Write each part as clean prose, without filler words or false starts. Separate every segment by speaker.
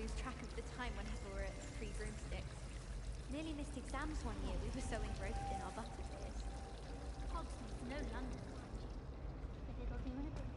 Speaker 1: lose track of the time whenever we're at Three Broomsticks. Nearly missed exams one year, we were so engrossed in our buttresses.
Speaker 2: Hogsmeade's no London, mind you, but it'll do in a bit.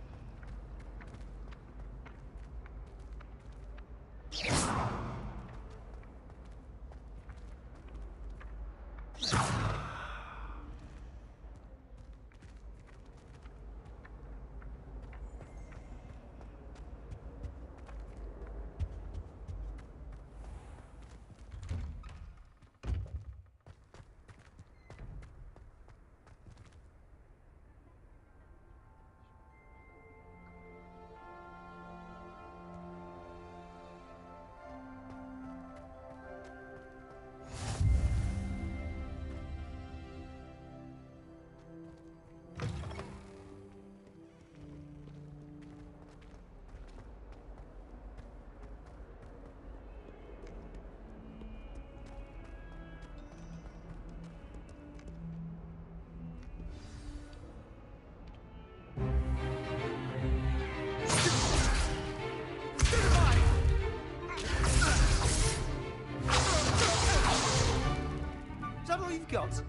Speaker 3: Got?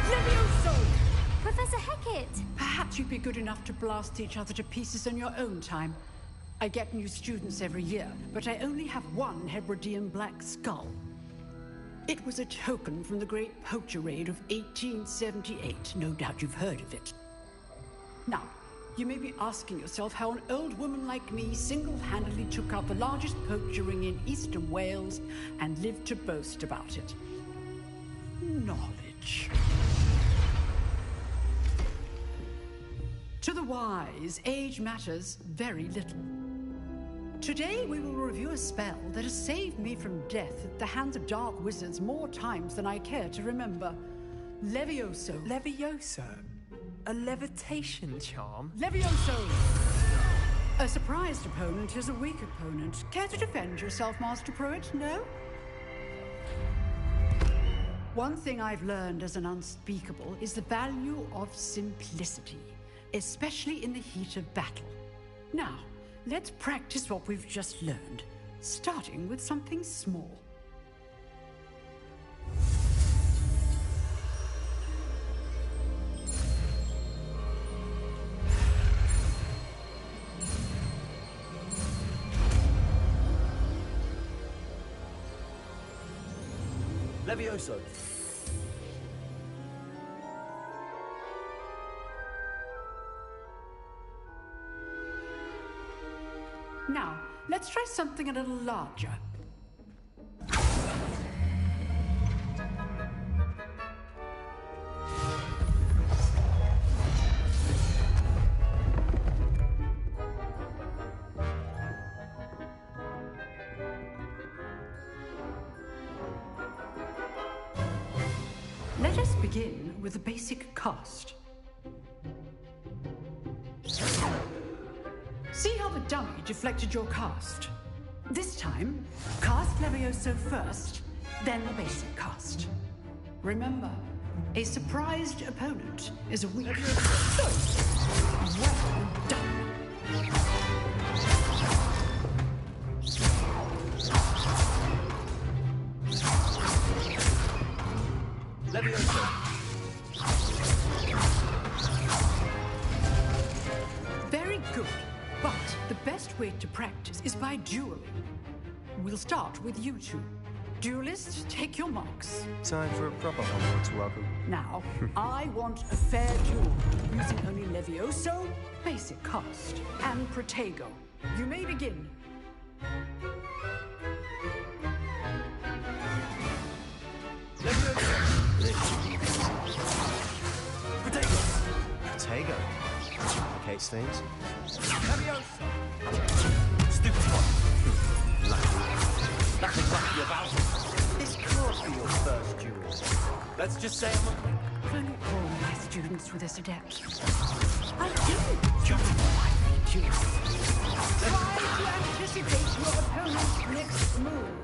Speaker 4: Levioso!
Speaker 1: Professor Hecat!
Speaker 4: Perhaps you'd be good enough to blast each other to pieces in your own time. I get new students every year, but I only have one Hebridean black skull. It was a token from the Great Poacher Raid of 1878. No doubt you've heard of it. Now, you may be asking yourself how an old woman like me single-handedly took out the largest poacher ring in eastern Wales and lived to boast about it. Knowledge. To the wise, age matters very little. Today we will review a spell that has saved me from death at the hands of dark wizards more times than I care to remember. Levioso.
Speaker 3: Levioso? A levitation charm?
Speaker 4: Levioso! A surprised opponent is a weak opponent. Care to defend yourself, Master Pruitt? No? One thing I've learned as an unspeakable is the value of simplicity, especially in the heat of battle. Now, let's practice what we've just learned, starting with something small.
Speaker 3: Levioso.
Speaker 4: Now, let's try something a little larger. Let us begin with a basic cast. See how the dummy deflected your cast? This time, cast Levioso first, then the basic cast. Remember, a surprised opponent is a weak... Well done!
Speaker 3: Levioso.
Speaker 4: Very good, but the best way to practice is by dueling. We'll start with you two. Duelists, take your marks.
Speaker 3: Time for a proper Hogwarts welcome.
Speaker 4: Now, I want a fair duel, using only Levioso, basic cast, and Protego. You may begin.
Speaker 3: Protego. Complicates things.
Speaker 5: Levioso! Stupid one. That's exactly about it.
Speaker 3: This can't be your first duel.
Speaker 5: Let's just say I'm a...
Speaker 4: Clearly all my students were this adept. I didn't jump my duel. Try to anticipate your opponent's next move.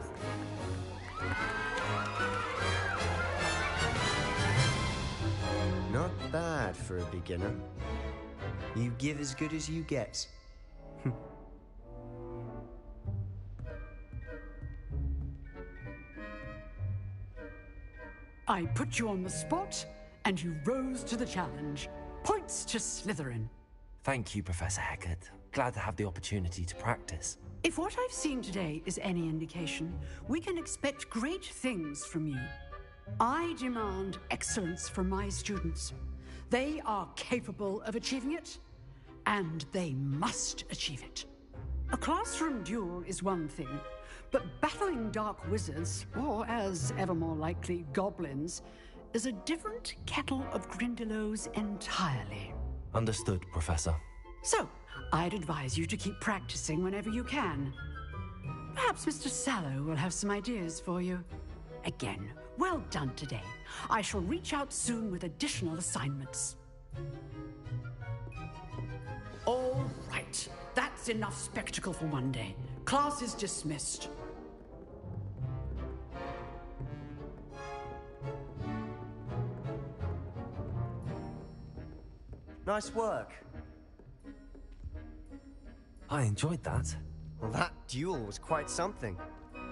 Speaker 3: Not bad for a beginner. You give as good as you get.
Speaker 4: I put you on the spot, and you rose to the challenge. Points to Slytherin.
Speaker 5: Thank you, Professor Hecat. Glad to have the opportunity to practice.
Speaker 4: If what I've seen today is any indication, we can expect great things from you. I demand excellence from my students. They are capable of achieving it, and they must achieve it. A classroom duel is one thing, but battling dark wizards, or as ever more likely, goblins, is a different kettle of Grindylows entirely.
Speaker 5: Understood, Professor.
Speaker 4: So, I'd advise you to keep practicing whenever you can. Perhaps Mr. Sallow will have some ideas for you. Again, well done today. I shall reach out soon with additional assignments. All right, that's enough spectacle for one day. Class is dismissed.
Speaker 3: Nice work.
Speaker 5: I enjoyed that.
Speaker 3: Well, that duel was quite something.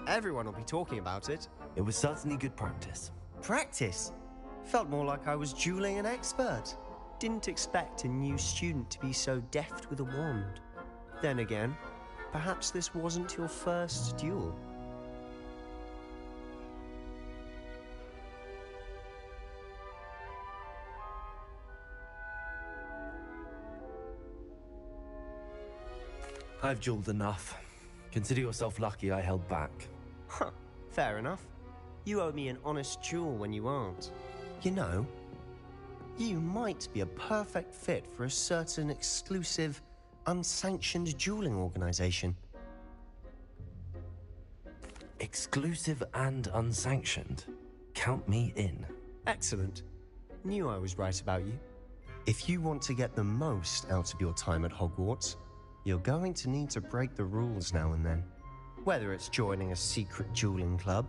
Speaker 3: Everyone will be talking about it.
Speaker 5: It was certainly good practice.
Speaker 3: Practice? Felt more like I was dueling an expert. Didn't expect a new student to be so deft with a wand. Then again, perhaps this wasn't your first duel.
Speaker 5: I've dueled enough. Consider yourself lucky I held back.
Speaker 3: Huh, fair enough. You owe me an honest duel when you aren't. You know, you might be a perfect fit for a certain exclusive, unsanctioned dueling organization.
Speaker 5: Exclusive and unsanctioned. Count me in.
Speaker 3: Excellent. Knew I was right about you. If you want to get the most out of your time at Hogwarts, you're going to need to break the rules now and then. Whether it's joining a secret dueling club,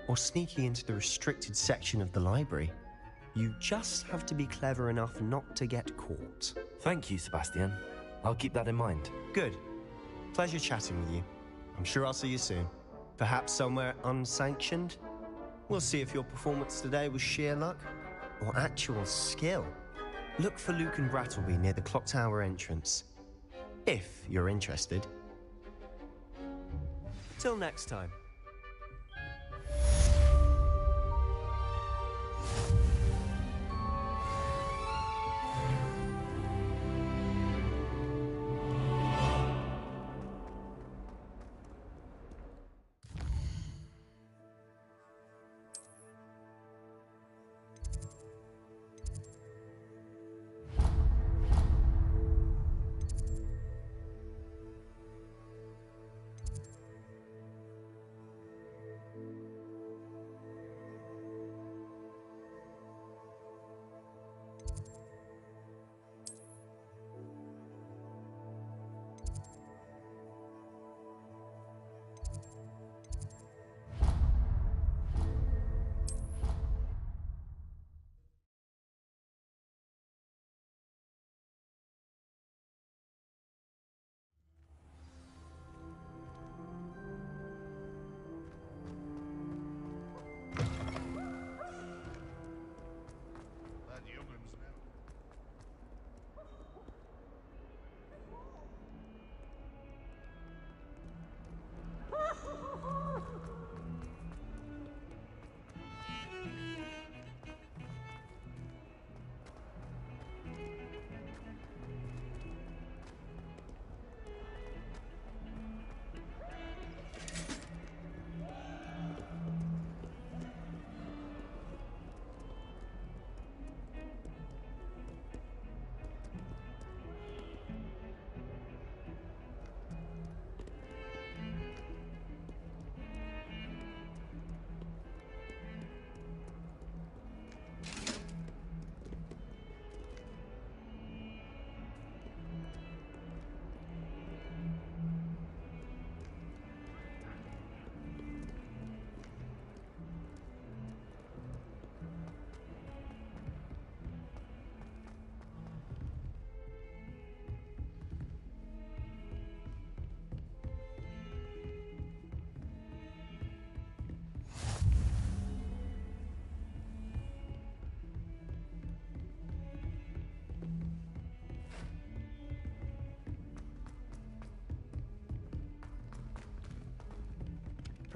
Speaker 3: or sneaking into the restricted section of the library, you just have to be clever enough not to get caught.
Speaker 5: Thank you, Sebastian. I'll keep that in mind.
Speaker 3: Good. Pleasure chatting with you. I'm sure I'll see you soon. Perhaps somewhere unsanctioned? We'll see if your performance today was sheer luck or actual skill. Look for Luke and Brattleby near the clock tower entrance, if you're interested. Till next time.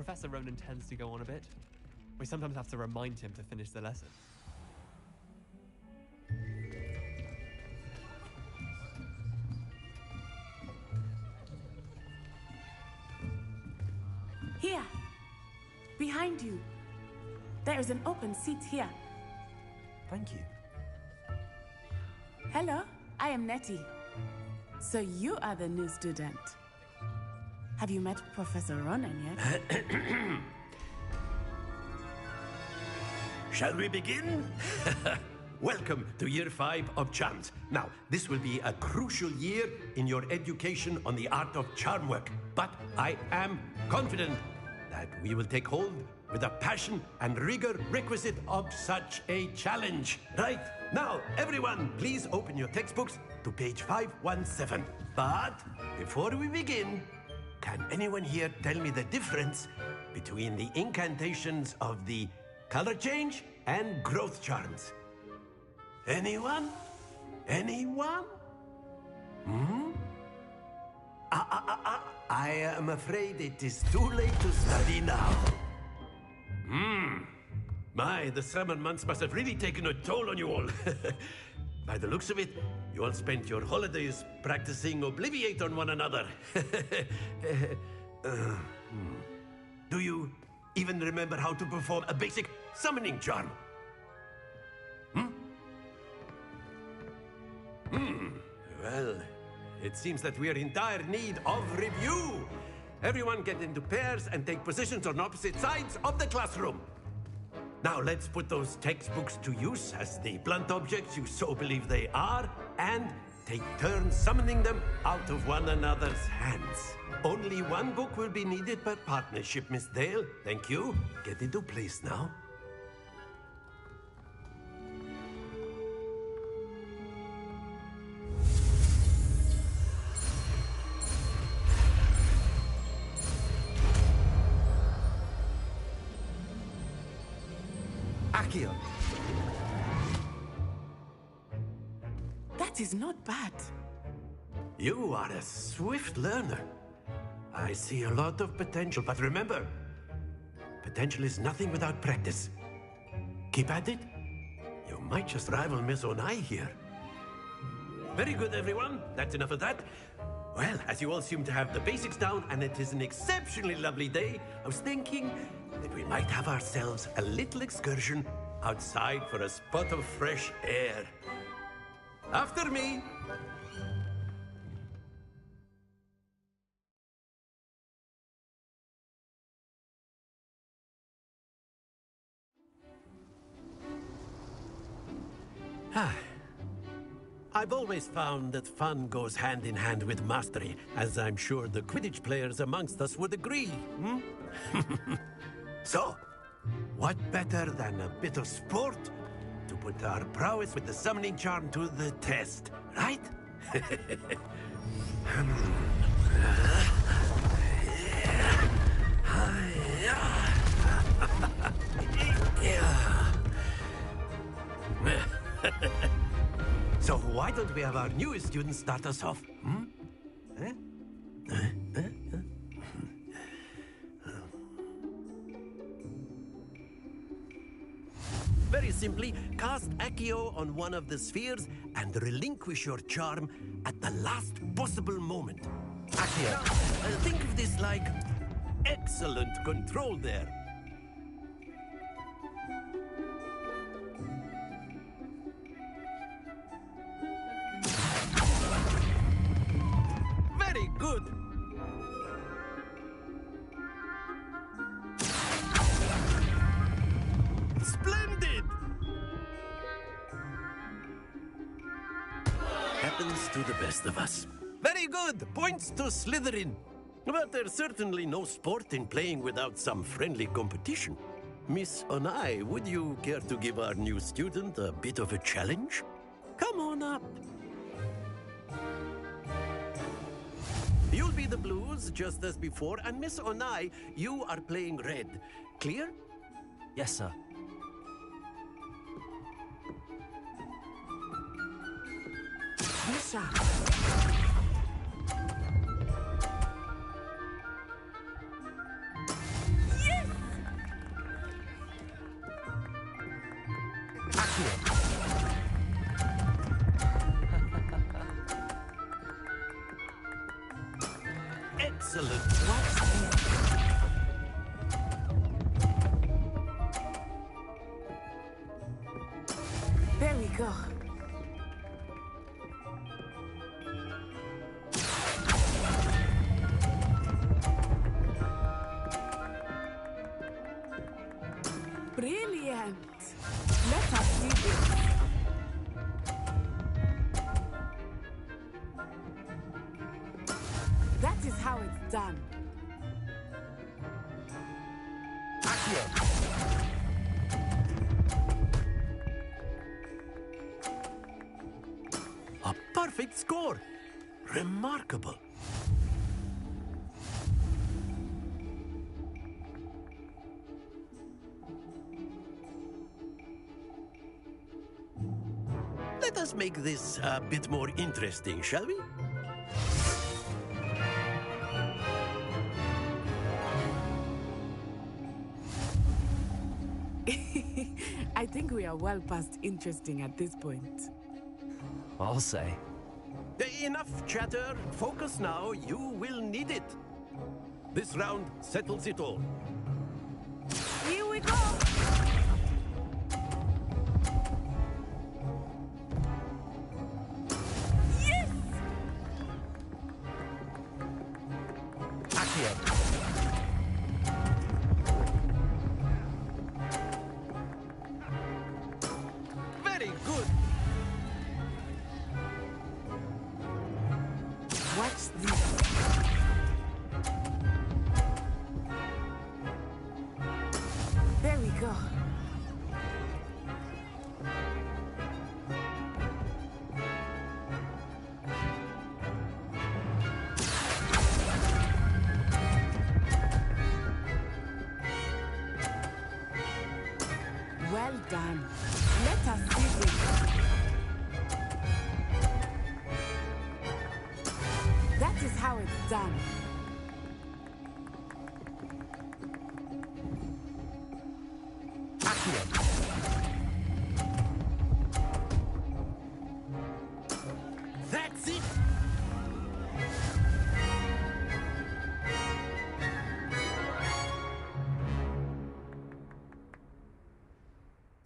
Speaker 6: Professor Ronan tends to go on a bit. We sometimes have to remind him to finish the lesson.
Speaker 7: Here, behind you. There is an open seat here.
Speaker 5: Thank you.
Speaker 7: Hello, I am Nettie. So you are the new student. Have you met Professor Ronan yet?
Speaker 8: Shall we begin? Welcome to Year 5 of Charms. Now, this will be a crucial year in your education on the art of charm work. But I am confident that we will take hold with the passion and rigor requisite of such a challenge. Right, now, everyone, please open your textbooks to page 517. But before we begin, can anyone here tell me the difference between the incantations of the color change and growth charms? Anyone? Anyone? I am afraid it is too late to study now. My, the summer months must have really taken a toll on you all. By the looks of it, you all spent your holidays practicing Obliviate on one another. Do you even remember how to perform a basic summoning charm? Well, it seems that we are in dire need of review. Everyone get into pairs and take positions on opposite sides of the classroom. Now let's put those textbooks to use as the blunt objects you so believe they are, and take turns summoning them out of one another's hands. Only one book will be needed per partnership, Miss Dale. Thank you. Get into place now.
Speaker 3: Accio.
Speaker 7: That is not bad.
Speaker 8: You are a swift learner. I see a lot of potential, but remember, potential is nothing without practice. Keep at it. You might just rival Miss Onai here. Very good, everyone. That's enough of that. Well, as you all seem to have the basics down, and it is an exceptionally lovely day, I was thinking that we might have ourselves a little excursion outside for a spot of fresh air. After me. I've always found that fun goes hand in hand with mastery, as I'm sure the Quidditch players amongst us would agree. So, what better than a bit of sport to put our prowess with the summoning charm to the test, right? So why don't we have our newest student start us off? Very simply, cast Accio on one of the spheres and relinquish your charm at the last possible moment. Accio. Think of this like excellent control there. Very good. Splendid! Happens to the best of us. Very good. Points to Slytherin. But there's certainly no sport in playing without some friendly competition. Miss Onai, would you care to give our new student a bit of a challenge? Come on up. You'll be the blues, just as before, and Miss Onai, you are playing red. Clear?
Speaker 5: Yes, sir.
Speaker 7: Yes, sir.
Speaker 8: Excellent.
Speaker 7: There we go. Brilliant. Let us see this. That is how it's done.
Speaker 8: A perfect score. Remarkable. Let us make this a bit more interesting, shall we?
Speaker 7: I think we are well past interesting at this point.
Speaker 5: I'll say.
Speaker 8: Enough chatter. Focus now. You will need it. This round settles it all.
Speaker 7: Here we go! Yes!
Speaker 5: Accio.
Speaker 8: Very good.
Speaker 7: Watch this. There we go. Well done. Let us see this. That is how it's done.
Speaker 8: That's it.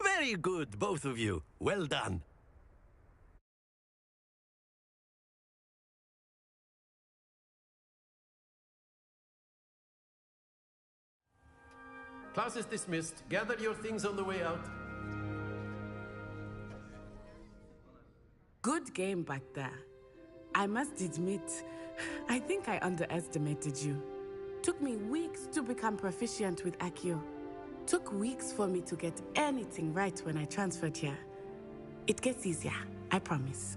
Speaker 8: Very good, both of you. Well done. Class is dismissed. Gather your things on the way out.
Speaker 7: Good game back there. I must admit, I think I underestimated you. Took me weeks to become proficient with Accio. Took weeks for me to get anything right when I transferred here. It gets easier, I promise.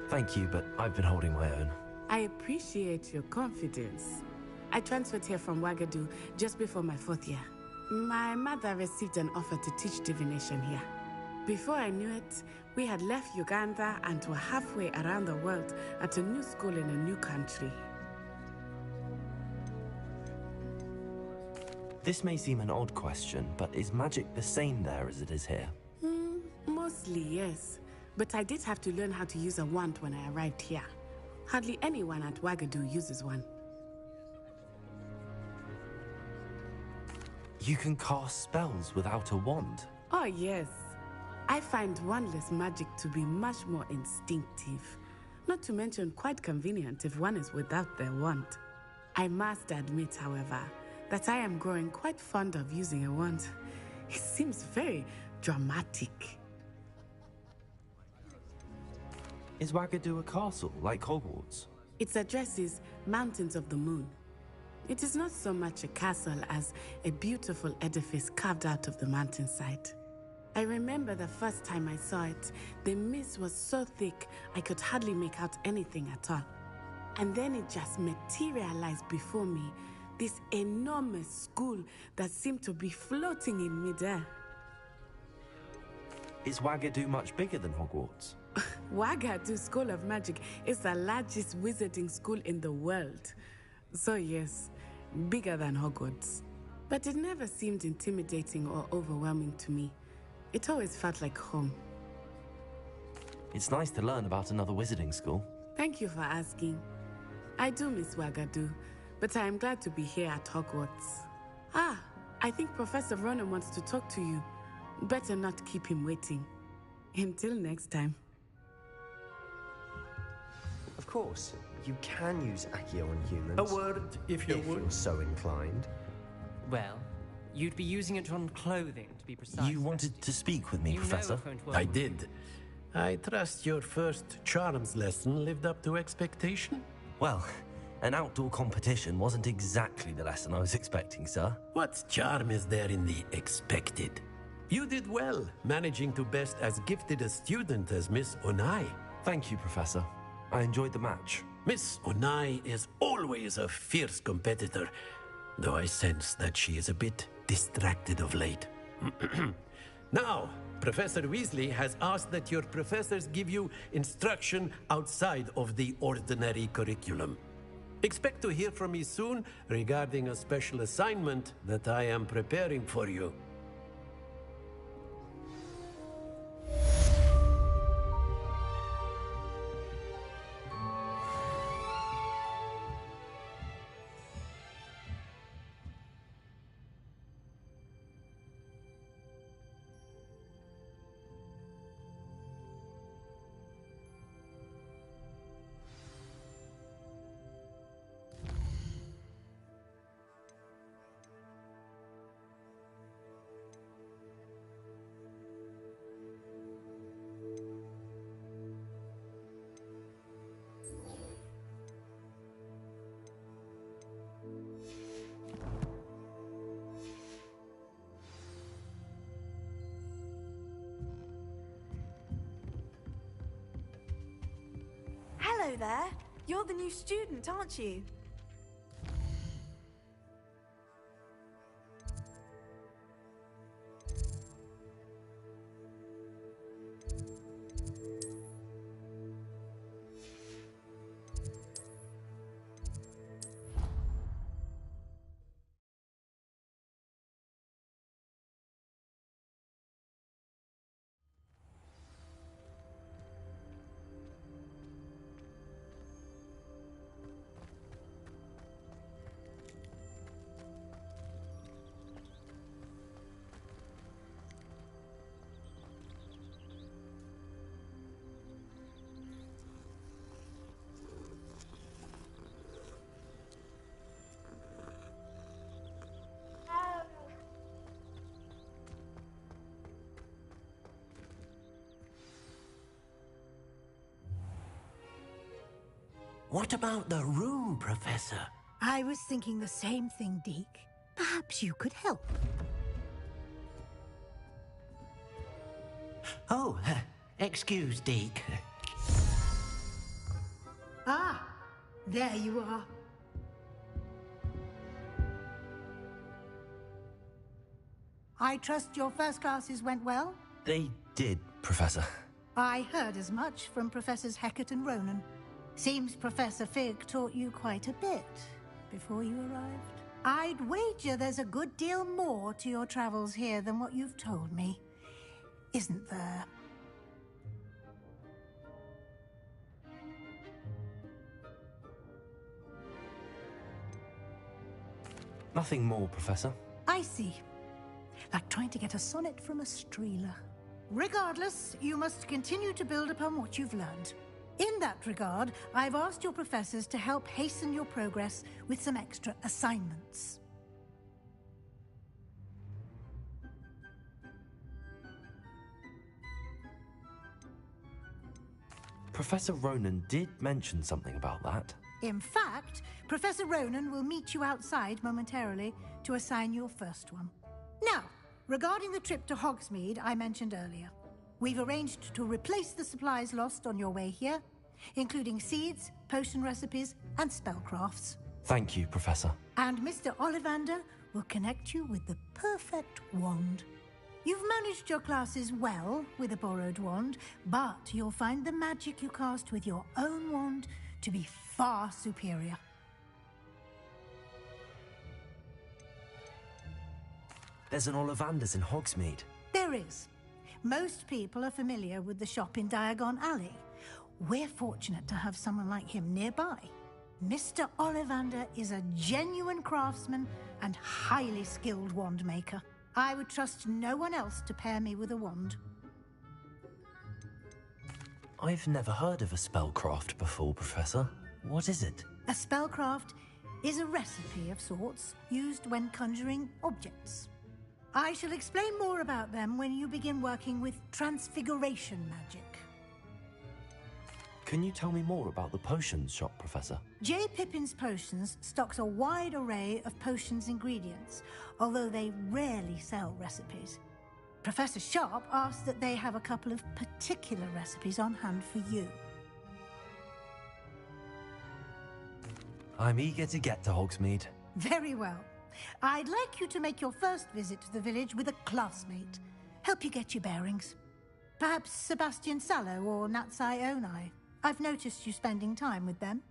Speaker 5: Thank you, but I've been holding my own.
Speaker 7: I appreciate your confidence. I transferred here from Wagadu just before my 4th year. My mother received an offer to teach divination here. Before I knew it, we had left Uganda and were halfway around the world at a new school in a new country.
Speaker 5: This may seem an odd question, but is magic the same there as it is here?
Speaker 7: Mostly, yes. But I did have to learn how to use a wand when I arrived here. Hardly anyone at Wagadu uses one.
Speaker 5: You can cast spells without a wand.
Speaker 7: Oh, yes. I find wandless magic to be much more instinctive. Not to mention quite convenient if one is without their wand. I must admit, however, that I am growing quite fond of using a wand. It seems very dramatic.
Speaker 5: Is Wagadu a castle, like Hogwarts?
Speaker 7: Its address is Mountains of the Moon. It is not so much a castle as a beautiful edifice carved out of the mountainside. I remember the first time I saw it, the mist was so thick I could hardly make out anything at all. And then it just materialized before me, this enormous school that seemed to be floating in midair.
Speaker 5: Is Wagadu much bigger than Hogwarts?
Speaker 7: Wagadu School of Magic is the largest wizarding school in the world. So yes, bigger than Hogwarts. But it never seemed intimidating or overwhelming to me. It always felt like home.
Speaker 5: It's nice to learn about another wizarding school.
Speaker 7: Thank you for asking. I do miss Wagadu, but I am glad to be here at Hogwarts. Ah, I think Professor Ronan wants to talk to you. Better not keep him waiting. Until next time.
Speaker 3: Of course, you can use Accio on humans.
Speaker 8: A word, if you would.
Speaker 3: You're so inclined.
Speaker 9: Well, you'd be using it on clothing, to be precise.
Speaker 5: You wanted to speak with me,
Speaker 9: You know
Speaker 5: Professor?
Speaker 9: it won't work
Speaker 8: I
Speaker 9: with
Speaker 8: did. I trust your first charms lesson lived up to expectation?
Speaker 5: Well, an outdoor competition wasn't exactly the lesson I was expecting, sir.
Speaker 8: What charm is there in the expected? You did well, managing to best as gifted a student as Miss Onai.
Speaker 5: Thank you, Professor. I enjoyed the match.
Speaker 8: Miss Onai is always a fierce competitor, though I sense that she is a bit distracted of late. Now, Professor Weasley has asked that your professors give you instruction outside of the ordinary curriculum. Expect to hear from me soon regarding a special assignment that I am preparing for you.
Speaker 10: Hello there. You're the new student, aren't you?
Speaker 8: What about the room, Professor?
Speaker 11: I was thinking the same thing, Deke. Perhaps you could help.
Speaker 8: Oh, excuse, Deke.
Speaker 11: Ah, there you are. I trust your first classes went well?
Speaker 5: They did, Professor.
Speaker 11: I heard as much from Professors Hecat and Ronan. Seems Professor Fig taught you quite a bit before you arrived. I'd wager there's a good deal more to your travels here than what you've told me. Isn't there?
Speaker 5: Nothing more, Professor.
Speaker 11: I see. Like trying to get a sonnet from a streeler. Regardless, you must continue to build upon what you've learned. In that regard, I've asked your professors to help hasten your progress with some extra assignments.
Speaker 5: Professor Ronan did mention something about that.
Speaker 11: In fact, Professor Ronan will meet you outside momentarily to assign your first one. Now, regarding the trip to Hogsmeade I mentioned earlier, we've arranged to replace the supplies lost on your way here, including seeds, potion recipes, and spellcrafts.
Speaker 5: Thank you, Professor.
Speaker 11: And Mr. Ollivander will connect you with the perfect wand. You've managed your classes well with a borrowed wand, but you'll find the magic you cast with your own wand to be far superior.
Speaker 5: There's an Ollivander's in Hogsmeade.
Speaker 11: There is. Most people are familiar with the shop in Diagon Alley. We're fortunate to have someone like him nearby. Mr. Ollivander is a genuine craftsman and highly skilled wand maker. I would trust no one else to pair me with a wand.
Speaker 5: I've never heard of a spellcraft before, Professor. What is it?
Speaker 11: A spellcraft is a recipe of sorts used when conjuring objects. I shall explain more about them when you begin working with transfiguration magic.
Speaker 5: Can you tell me more about the potions shop, Professor?
Speaker 11: J. Pippin's Potions stocks a wide array of potions ingredients, although they rarely sell recipes. Professor Sharp asked that they have a couple of particular recipes on hand for you.
Speaker 5: I'm eager to get to Hogsmeade.
Speaker 11: Very well. I'd like you to make your first visit to the village with a classmate. Help you get your bearings. Perhaps Sebastian Sallow or Natsai Onai. I've noticed you spending time with them.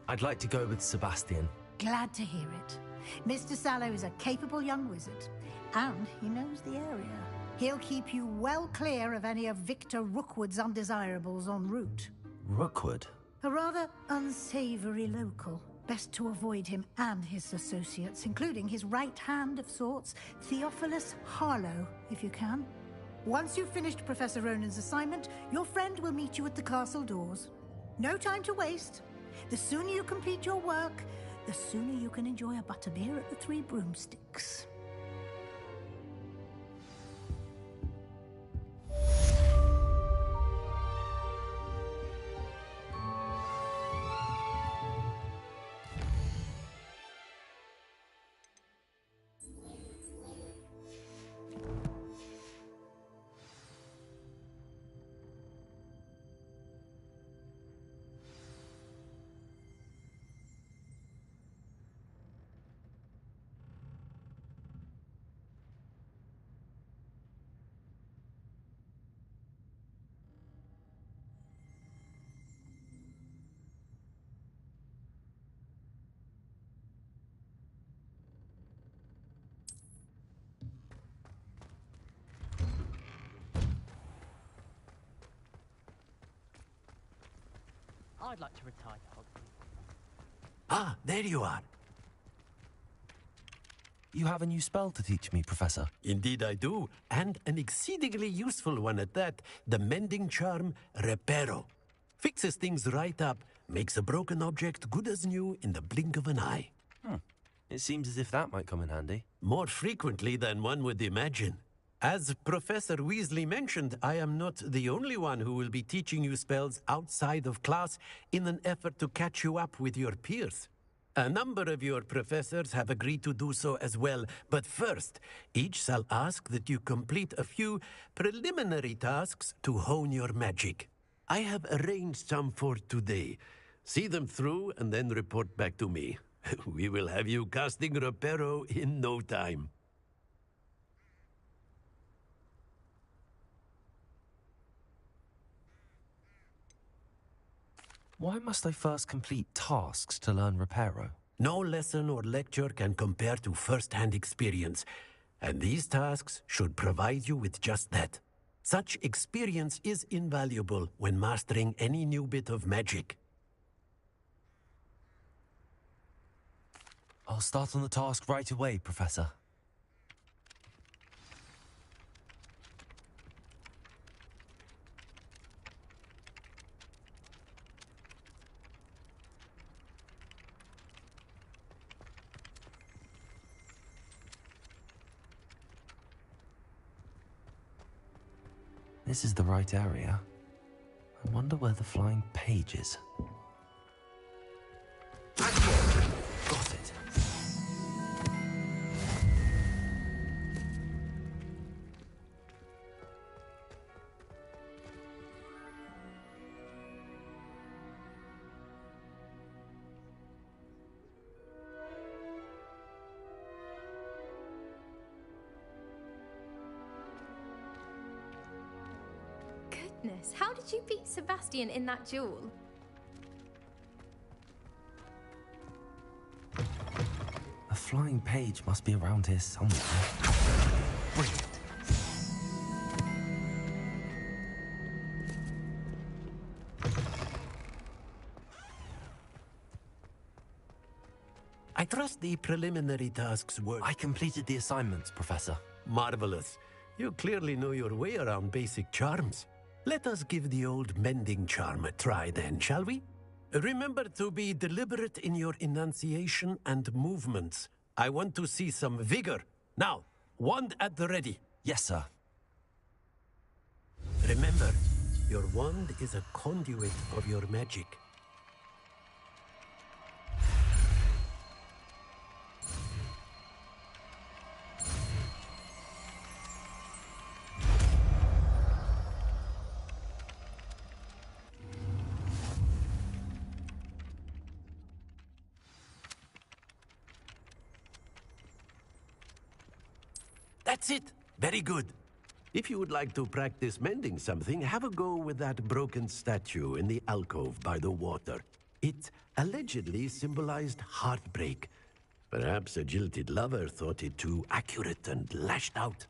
Speaker 5: I'd like to go with Sebastian.
Speaker 11: Glad to hear it. Mr. Sallow is a capable young wizard, and he knows the area. He'll keep you well clear of any of Victor Rookwood's undesirables en route.
Speaker 5: Rookwood?
Speaker 11: A rather unsavory local. Best to avoid him and his associates, including his right hand of sorts, Theophilus Harlow, if you can. Once you've finished Professor Ronan's assignment, your friend will meet you at the castle doors. No time to waste. The sooner you complete your work, the sooner you can enjoy a butterbeer at the Three Broomsticks.
Speaker 9: I'd like to retire to Hogwarts.
Speaker 8: Ah, there you are.
Speaker 5: You have a new spell to teach me, Professor.
Speaker 8: Indeed I do, and an exceedingly useful one at that. The mending charm, Reparo. Fixes things right up, makes a broken object good as new in the blink of an eye.
Speaker 5: It seems as if that might come in handy.
Speaker 8: More frequently than one would imagine. As Professor Weasley mentioned, I am not the only one who will be teaching you spells outside of class in an effort to catch you up with your peers. A number of your professors have agreed to do so as well, but first, each shall ask that you complete a few preliminary tasks to hone your magic. I have arranged some for today. See them through and then report back to me. We will have you casting Reparo in no time.
Speaker 5: Why must I first complete tasks to learn Reparo?
Speaker 8: No lesson or lecture can compare to first-hand experience, and these tasks should provide you with just that. Such experience is invaluable when mastering any new bit of magic.
Speaker 5: I'll start on the task right away, Professor. This is the right area. I wonder where the flying page is. Got it.
Speaker 12: Goodness, how did you beat Sebastian in that duel?
Speaker 5: A flying page must be around here somewhere. Brilliant.
Speaker 8: I trust the preliminary tasks were...
Speaker 5: I completed the assignments, Professor.
Speaker 8: Marvelous. You clearly know your way around basic charms. Let us give the old mending charm a try then, shall we? Remember to be deliberate in your enunciation and movements. I want to see some vigor. Now, wand at the ready.
Speaker 5: Yes, sir.
Speaker 8: Remember, your wand is a conduit of your magic. That's it. Very good. If you would like to practice mending something, have a go with that broken statue in the alcove by the water. It allegedly symbolized heartbreak. Perhaps a jilted lover thought it too accurate and lashed out.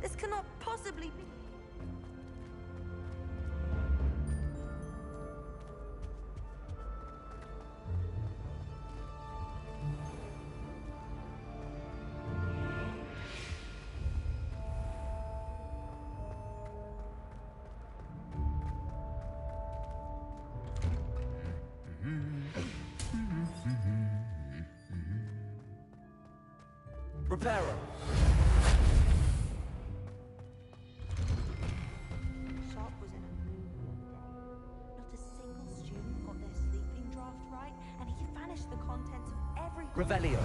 Speaker 10: This cannot possibly be.
Speaker 5: Repairer.
Speaker 10: Sharp was in a mood the other day. Not a single student got their sleeping draft right, and he vanished the contents of every...
Speaker 5: Revelio.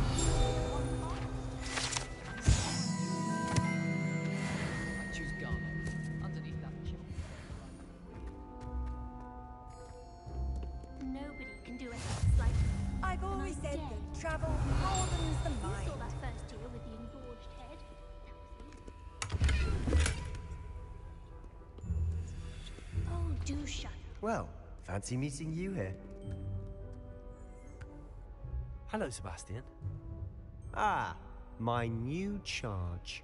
Speaker 9: I choose Garnet. Underneath that chip.
Speaker 2: Nobody shut up.
Speaker 3: Well, fancy meeting you here.
Speaker 5: Hello, Sebastian.
Speaker 3: Ah, my new charge.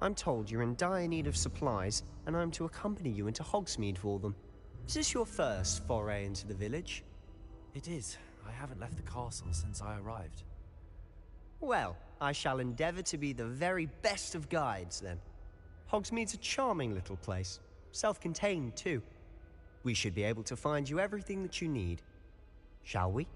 Speaker 3: I'm told you're in dire need of supplies, and I'm to accompany you into Hogsmeade for them. Is this your first foray into the village?
Speaker 5: It is. I haven't left the castle since I arrived.
Speaker 3: Well, I shall endeavour to be the very best of guides, then. Hogsmeade's a charming little place. Self-contained, too. We should be able to find you everything that you need. Shall we?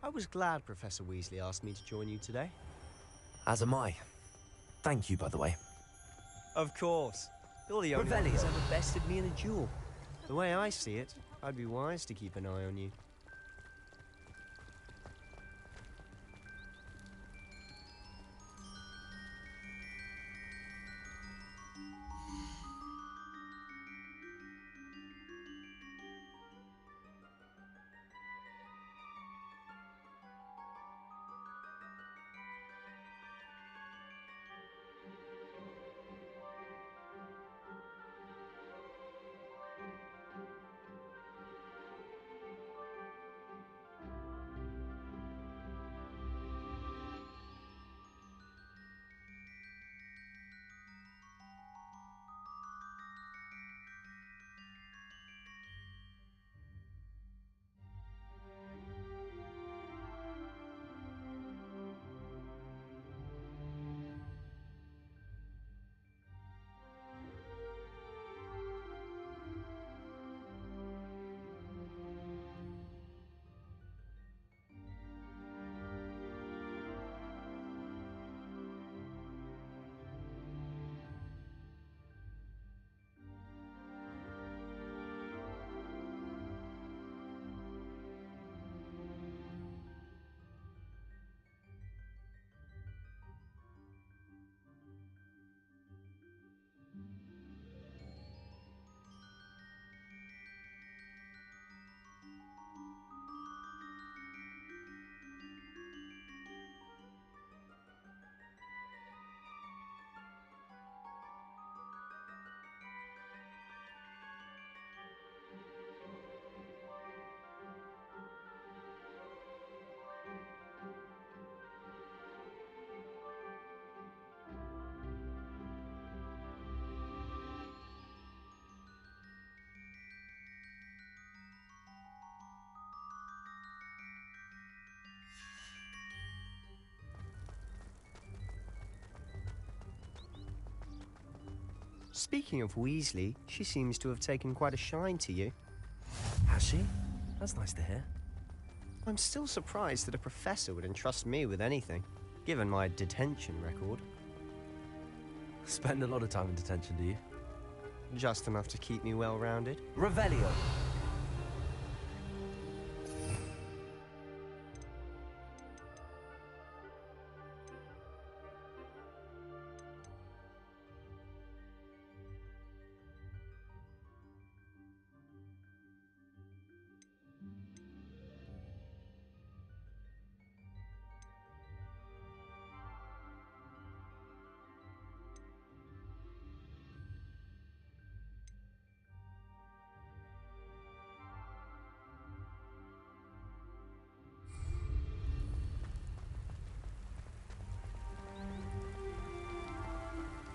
Speaker 3: I was glad Professor Weasley asked me to join you today.
Speaker 5: As am I. Thank you, by the way.
Speaker 3: Of course. You're the only one who's ever bested me in a duel. The way I see it, I'd be wise to keep an eye on you. Speaking of Weasley, she seems to have taken quite a shine to you.
Speaker 5: Has she? That's nice to hear.
Speaker 3: I'm still surprised that a professor would entrust me with anything, given my detention record.
Speaker 5: Spend a lot of time in detention, do you?
Speaker 3: Just enough to keep me well-rounded.
Speaker 5: Revelio!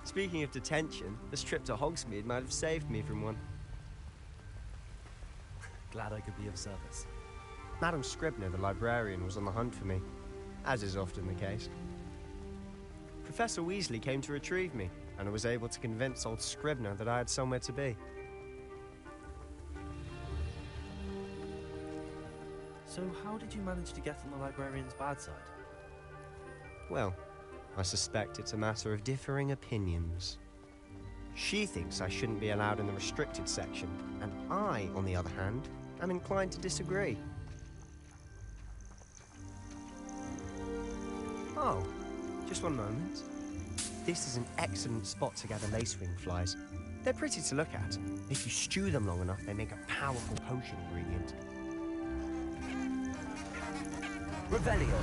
Speaker 3: Speaking of detention, this trip to Hogsmeade might have saved me from one.
Speaker 5: Glad I could be of service.
Speaker 3: Madam Scribner, the librarian, was on the hunt for me, as is often the case. Professor Weasley came to retrieve me, and I was able to convince old Scribner that I had somewhere to be.
Speaker 5: So how did you manage to get on the librarian's bad side?
Speaker 3: Well, I suspect it's a matter of differing opinions. She thinks I shouldn't be allowed in the restricted section, and I, on the other hand, am inclined to disagree. Oh, just one moment. This is an excellent spot to gather lacewing flies. They're pretty to look at. If you stew them long enough, they make a powerful potion ingredient.
Speaker 5: Revelio.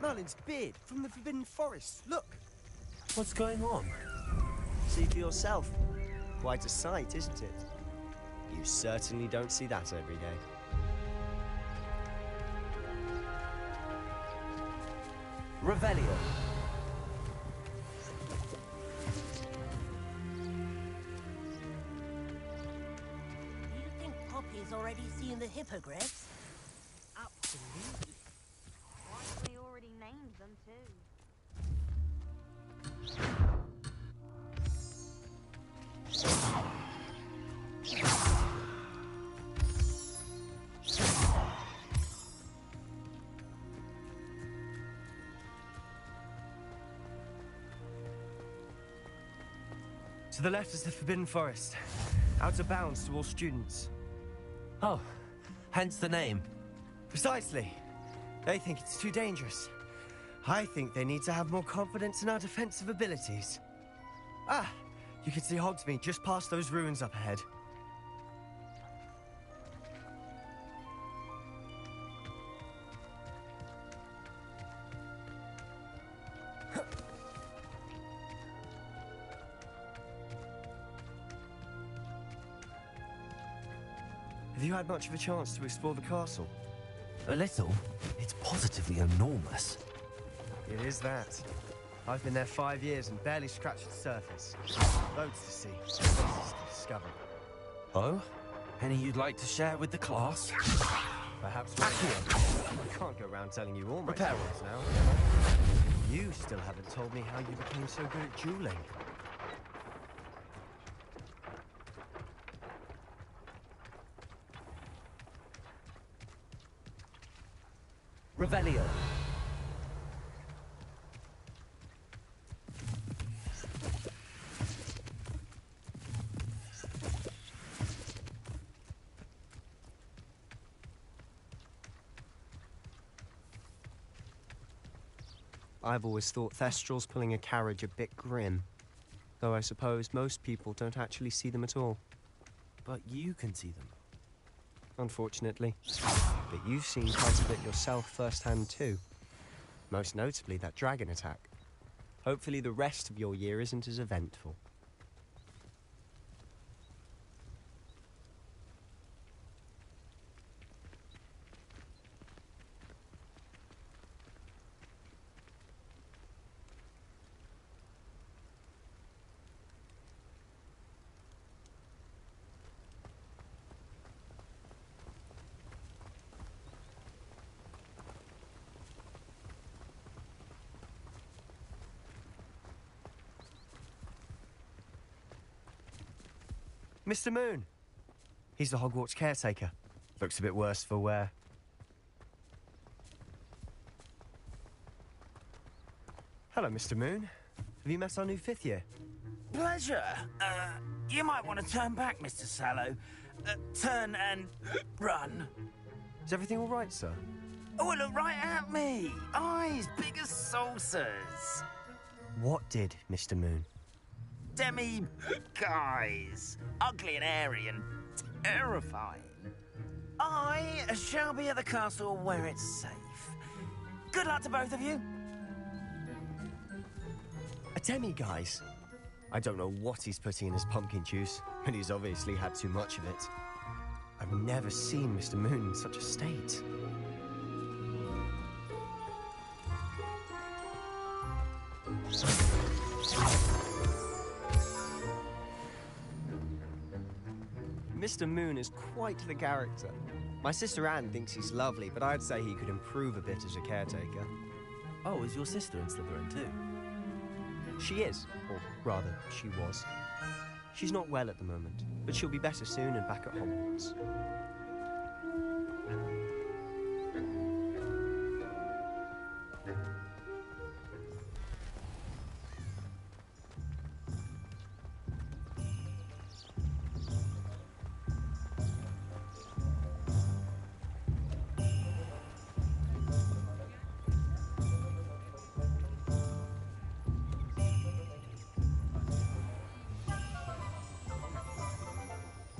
Speaker 3: Merlin's beard from the Forbidden Forest. Look!
Speaker 5: What's going on?
Speaker 3: See for yourself. Quite a sight, isn't it? You certainly don't see that every day.
Speaker 5: Revelio.
Speaker 13: You think Poppy's already seen the hippogriffs?
Speaker 10: Absolutely. Why have we already named them too?
Speaker 3: To the left is the Forbidden Forest. Out of bounds to all students.
Speaker 5: Oh, hence the name.
Speaker 3: Precisely. They think it's too dangerous. I think they need to have more confidence in our defensive abilities. Ah, you can see Hogsmeade just past those ruins up ahead. Have you had much of a chance to explore the castle?
Speaker 5: A little. It's positively enormous.
Speaker 3: It is that. I've been there 5 years and barely scratched the surface. Loads to see, places to discover.
Speaker 5: Oh? Any you'd like to share with the class?
Speaker 3: Perhaps we're here. I can't go around telling you all my
Speaker 5: Prepare
Speaker 3: secrets now. You still haven't told me how you became so good at dueling.
Speaker 5: Revelio.
Speaker 3: I've always thought Thestrals pulling a carriage a bit grim. Though I suppose most people don't actually see them at all.
Speaker 5: But you can see them.
Speaker 3: Unfortunately. But you've seen quite a bit yourself firsthand too. Most notably that dragon attack. Hopefully the rest of your year isn't as eventful. Mr. Moon. He's the Hogwarts caretaker. Looks a bit worse for wear. Hello, Mr. Moon. Have you met our new 5th year?
Speaker 14: Pleasure. You might want to turn back, Mr. Sallow. Turn and run.
Speaker 3: Is everything all right, sir?
Speaker 14: Oh, look right at me. Eyes big as saucers.
Speaker 3: What did, Mr. Moon?
Speaker 14: Guys. Ugly and airy and terrifying. I shall be at the castle where it's safe. Good luck to both of you.
Speaker 3: A demi-guise? I don't know what he's putting in his pumpkin juice, but he's obviously had too much of it. I've never seen Mr. Moon in such a state. Mr. Moon is quite the character. My sister Anne thinks he's lovely, but I'd say he could improve a bit as a caretaker.
Speaker 5: Oh, is your sister in Slytherin too?
Speaker 3: She is, or rather, she was. She's not well at the moment, but she'll be better soon and back at Hogwarts.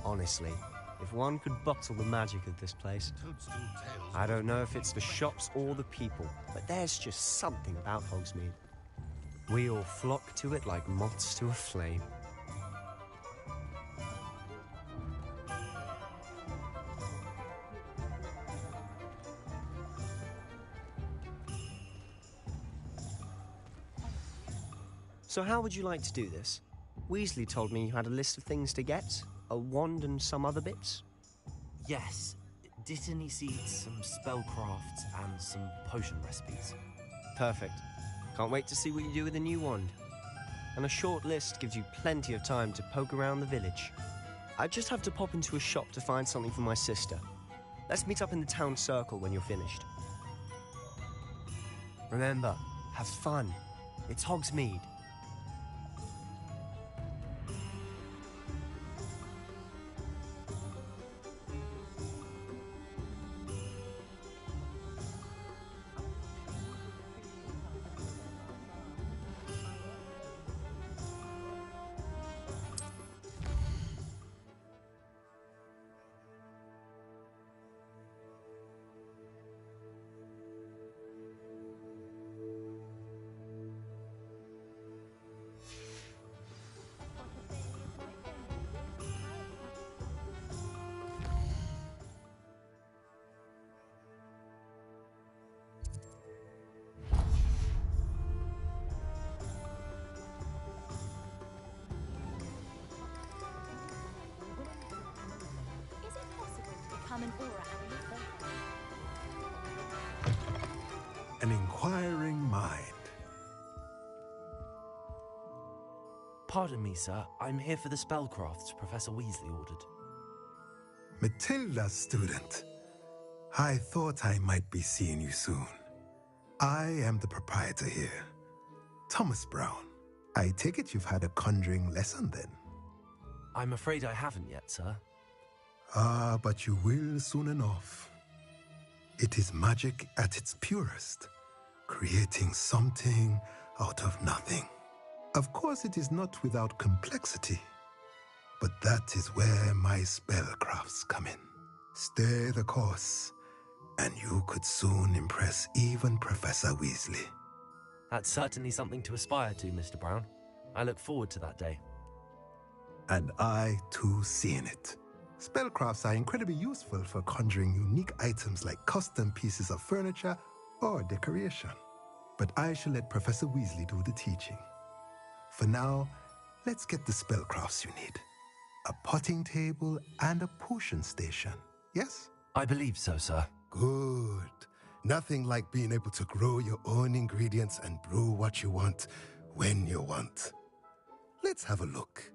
Speaker 3: Honestly, if one could bottle the magic of this place. I don't know if it's the shops or the people, but there's just something about Hogsmeade. We all flock to it like moths to a flame. So how would you like to do this? Weasley told me you had a list of things to get. A wand and some other bits?
Speaker 5: Yes. Dittany seeds, some spellcrafts, and some potion recipes.
Speaker 3: Perfect. Can't wait to see what you do with the new wand. And a short list gives you plenty of time to poke around the village. I just have to pop into a shop to find something for my sister. Let's meet up in the town circle when you're finished. Remember, have fun. It's Hogsmeade.
Speaker 1: An aura.
Speaker 15: An inquiring mind.
Speaker 5: Pardon me, sir. I'm here for the spellcrafts Professor Weasley ordered.
Speaker 15: Matilda's student. I thought I might be seeing you soon. I am the proprietor here, Thomas Brown. I take it you've had a conjuring lesson then?
Speaker 5: I'm afraid I haven't yet, sir.
Speaker 15: Ah, but you will soon enough. It is magic at its purest, creating something out of nothing. Of course, it is not without complexity, but that is where my spellcrafts come in. Stay the course, and you could soon impress even Professor Weasley.
Speaker 5: That's certainly something to aspire to, Mr. Brown. I look forward to that day.
Speaker 15: And I, too, seeing it. Spellcrafts are incredibly useful for conjuring unique items like custom pieces of furniture or decoration. But I shall let Professor Weasley do the teaching. For now, let's get the spellcrafts you need. A potting table and a potion station, yes?
Speaker 5: I believe so, sir.
Speaker 15: Good. Nothing like being able to grow your own ingredients and brew what you want when you want. Let's have a look.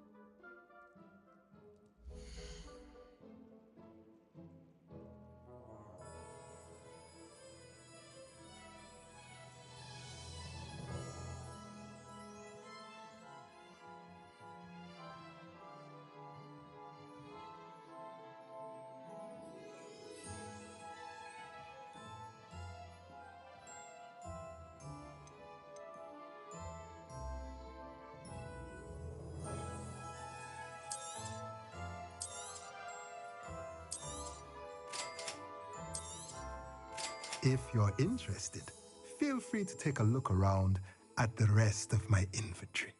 Speaker 15: If you're interested, feel free to take a look around at the rest of my inventory.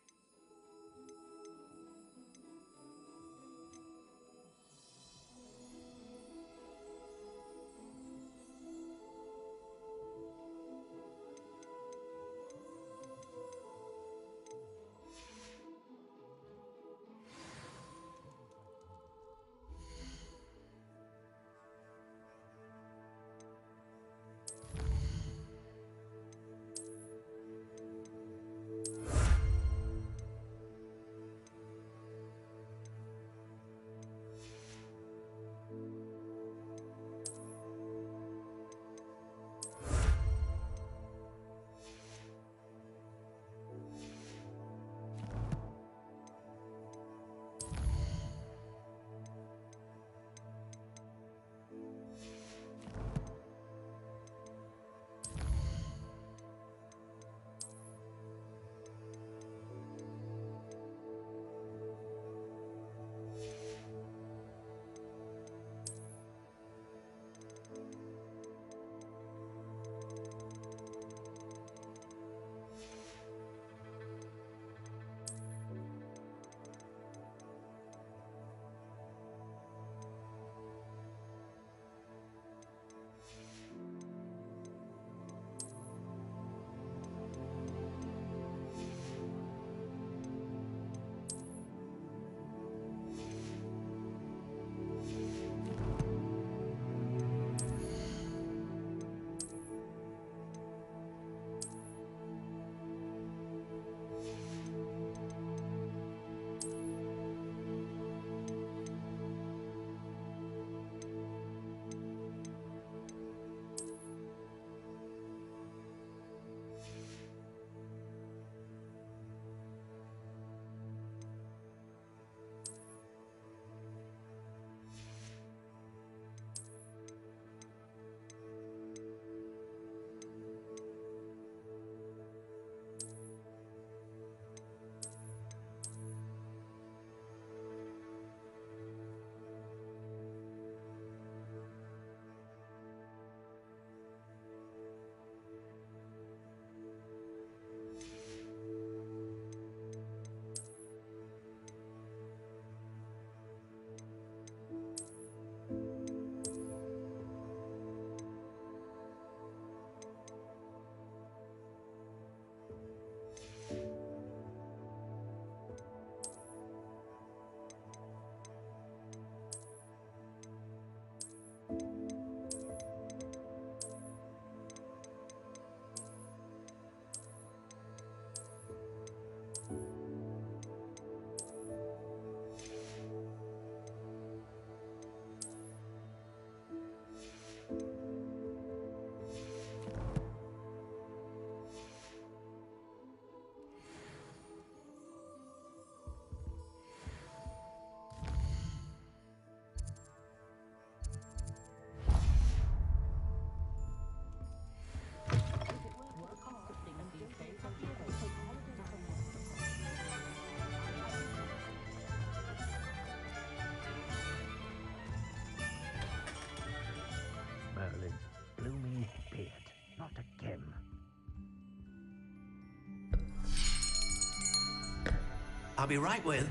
Speaker 8: I'll be right with...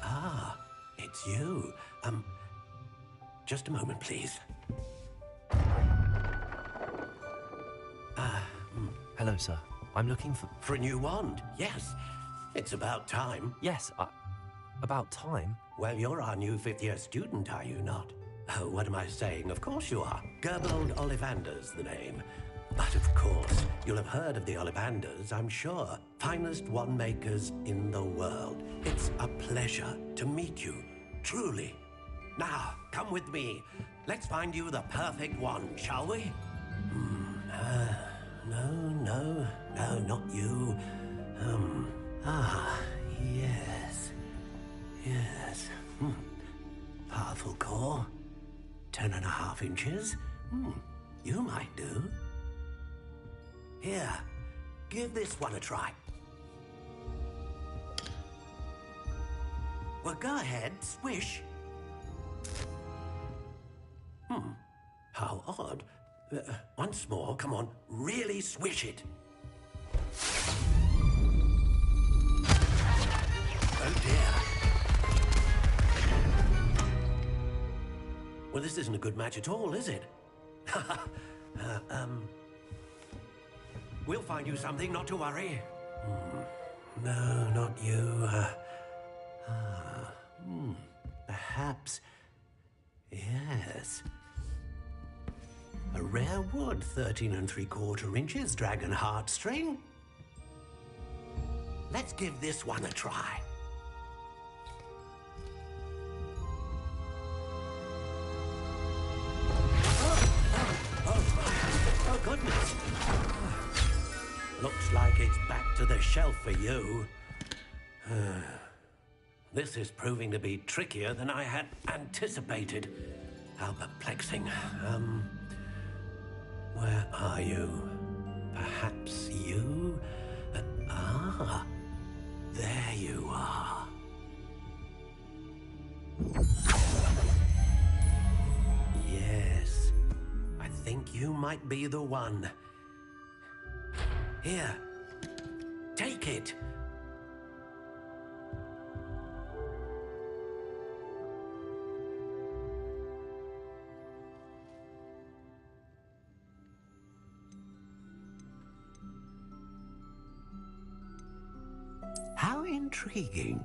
Speaker 8: Ah, it's you. Just a moment, please.
Speaker 5: Hello, sir. I'm looking for...
Speaker 8: For a new wand, yes. It's about time.
Speaker 5: Yes, about time?
Speaker 8: Well, you're our new fifth-year student, are you not? Oh, what am I saying? Of course you are. Gerbold Ollivander's the name. But of course, you'll have heard of the Ollivanders, I'm sure. Finest wand makers in the world. It's a pleasure to meet you, truly. Now, come with me. Let's find you the perfect wand, shall we? No, not you. Yes. Powerful core. 10.5 inches. You might do. Here, give this one a try. Well, go ahead, swish. How odd. Once more, come on, really swish it. Oh dear. Well, this isn't a good match at all, is it? We'll find you something, not to worry. No, not you. Perhaps... Yes. A rare wood, 13 3/4 inches, dragon heartstring. Let's give this one a try. Oh, goodness. Looks like it's back to the shelf for you. This is proving to be trickier than I had anticipated. How perplexing. Where are you? Perhaps you? There you are. Yes, I think you might be the one. Here, take it. How intriguing.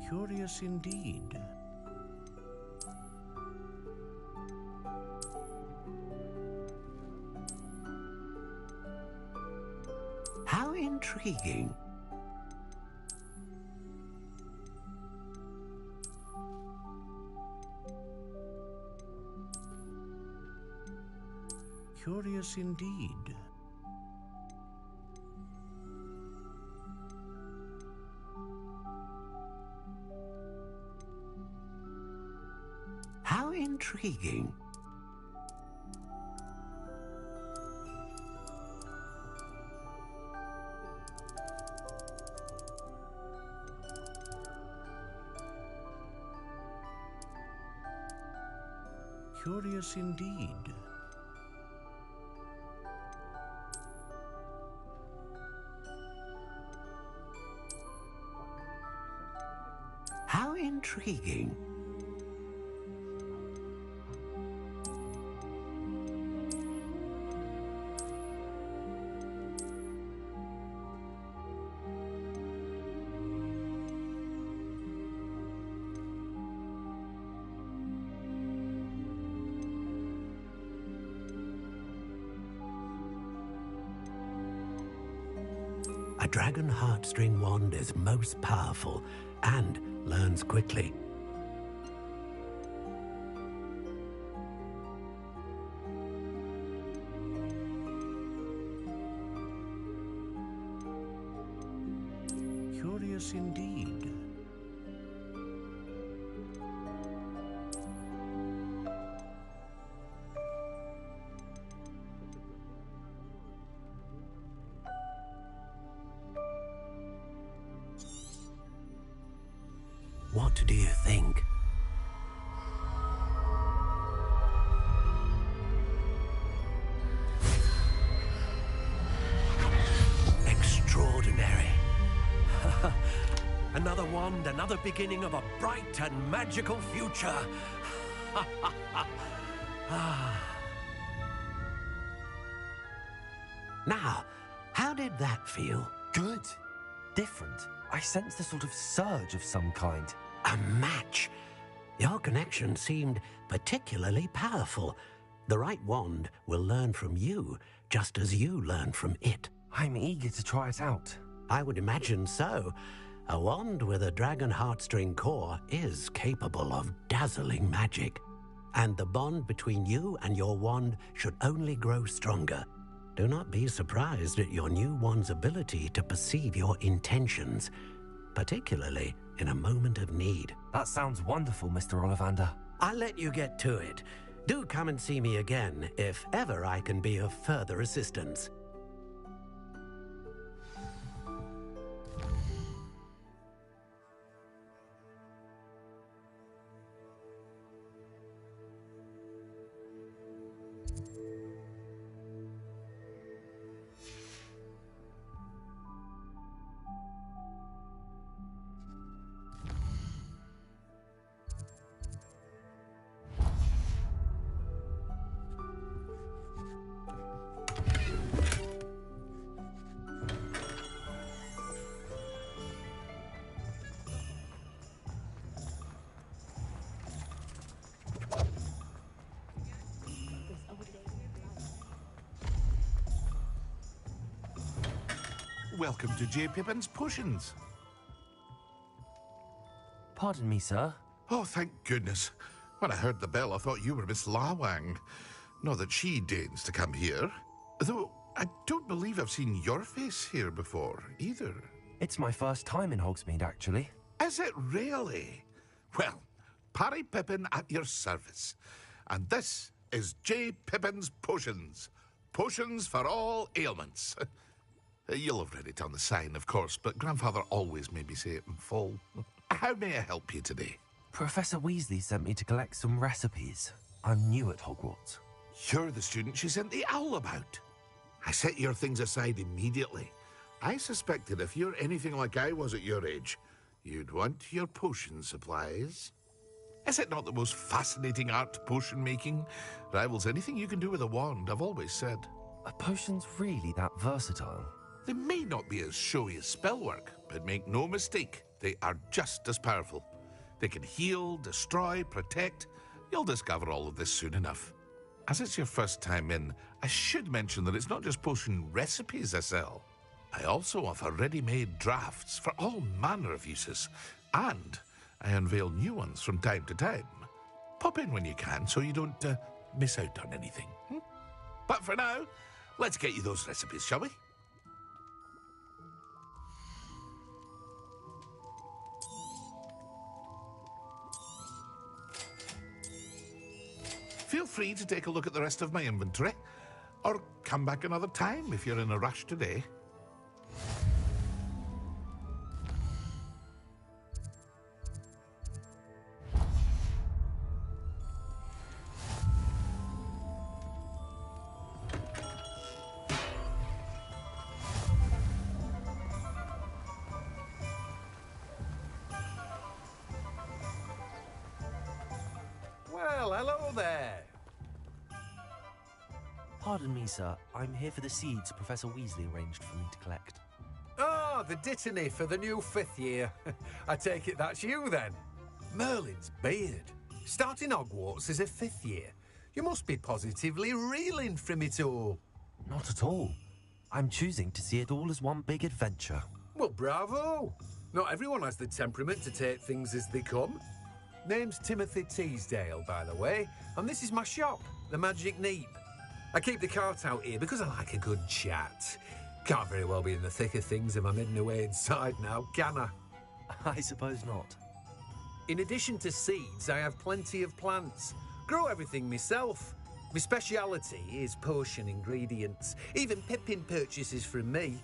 Speaker 8: Curious indeed. How intriguing. Curious indeed. How intriguing. Curious indeed. How intriguing. A dragon heartstring wand is most powerful and learns quickly. Curious indeed. What do you think? another wand, another beginning of a bright and magical future. Now, how did that feel?
Speaker 5: Good. Different. I sensed a sort of surge of some kind.
Speaker 8: A match. Your connection seemed particularly powerful. The right wand will learn from you, just as you learn from it.
Speaker 5: I'm eager to try it out.
Speaker 8: I would imagine so. A wand with a dragon heartstring core is capable of dazzling magic. And the bond between you and your wand should only grow stronger. Do not be surprised at your new wand's ability to perceive your intentions, particularly in a moment of need.
Speaker 5: That sounds wonderful, Mr. Ollivander.
Speaker 8: I'll let you get to it. Do come and see me again if ever I can be of further assistance.
Speaker 16: Welcome to J. Pippin's Potions.
Speaker 5: Pardon me, sir.
Speaker 16: Oh, thank goodness. When I heard the bell, I thought you were Miss Lawang. Not that she deigns to come here. Though, I don't believe I've seen your face here before, either.
Speaker 5: It's my first time in Hogsmeade, actually.
Speaker 16: Is it really? Well, Parry Pippin at your service. And this is J. Pippin's Potions. Potions for all ailments. You'll have read it on the sign, of course, but Grandfather always made me say it in full. How may I help you today?
Speaker 5: Professor Weasley sent me to collect some recipes. I'm new at Hogwarts.
Speaker 16: You're the student she sent the owl about. I set your things aside immediately. I suspected if you're anything like I was at your age, you'd want your potion supplies. Is it not the most fascinating art, potion making? Rivals anything you can do with a wand, I've always said.
Speaker 5: Are potions really that versatile?
Speaker 16: They may not be as showy as spellwork, but make no mistake, they are just as powerful. They can heal, destroy, protect. You'll discover all of this soon enough. As it's your first time in, I should mention that it's not just potion recipes I sell. I also offer ready-made drafts for all manner of uses, and I unveil new ones from time to time. Pop in when you can so you don't miss out on anything. But for now, let's get you those recipes, shall we? Feel free to take a look at the rest of my inventory, or come back another time if you're in a rush today.
Speaker 17: Well, hello there.
Speaker 5: Pardon me, sir. I'm here for the seeds Professor Weasley arranged for me to collect.
Speaker 17: Ah, the dittany for the new 5th year. I take it that's you, then. Merlin's beard. Starting Hogwarts as a 5th year. You must be positively reeling from it all.
Speaker 5: Not at all. I'm choosing to see it all as one big adventure.
Speaker 17: Well, bravo. Not everyone has the temperament to take things as they come. Name's Timothy Teasdale, by the way, and this is my shop, the Magic Neep. I keep the cart out here because I like a good chat. Can't very well be in the thick of things if I'm hidden away inside now, can I?
Speaker 5: I suppose not.
Speaker 17: In addition to seeds, I have plenty of plants. Grow everything myself. My speciality is potion ingredients. Even Pippin purchases from me.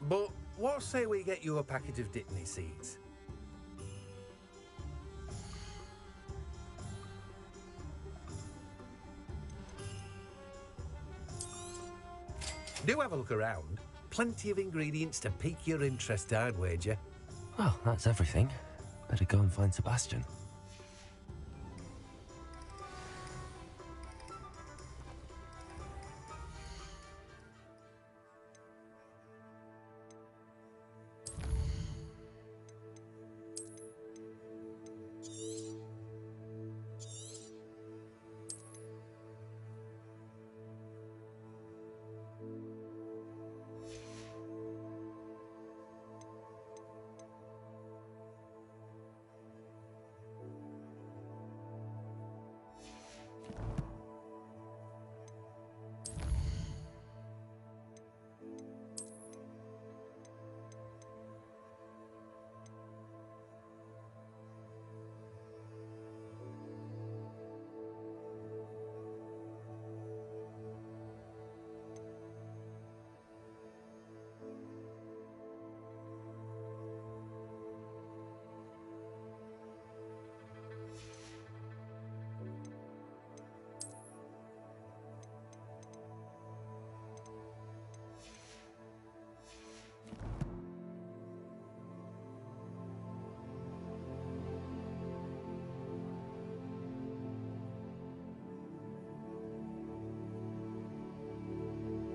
Speaker 17: But what say we get you a packet of Dittany seeds? Do have a look around. Plenty of ingredients to pique your interest, I'd wager.
Speaker 5: Well, that's everything. Better go and find Sebastian.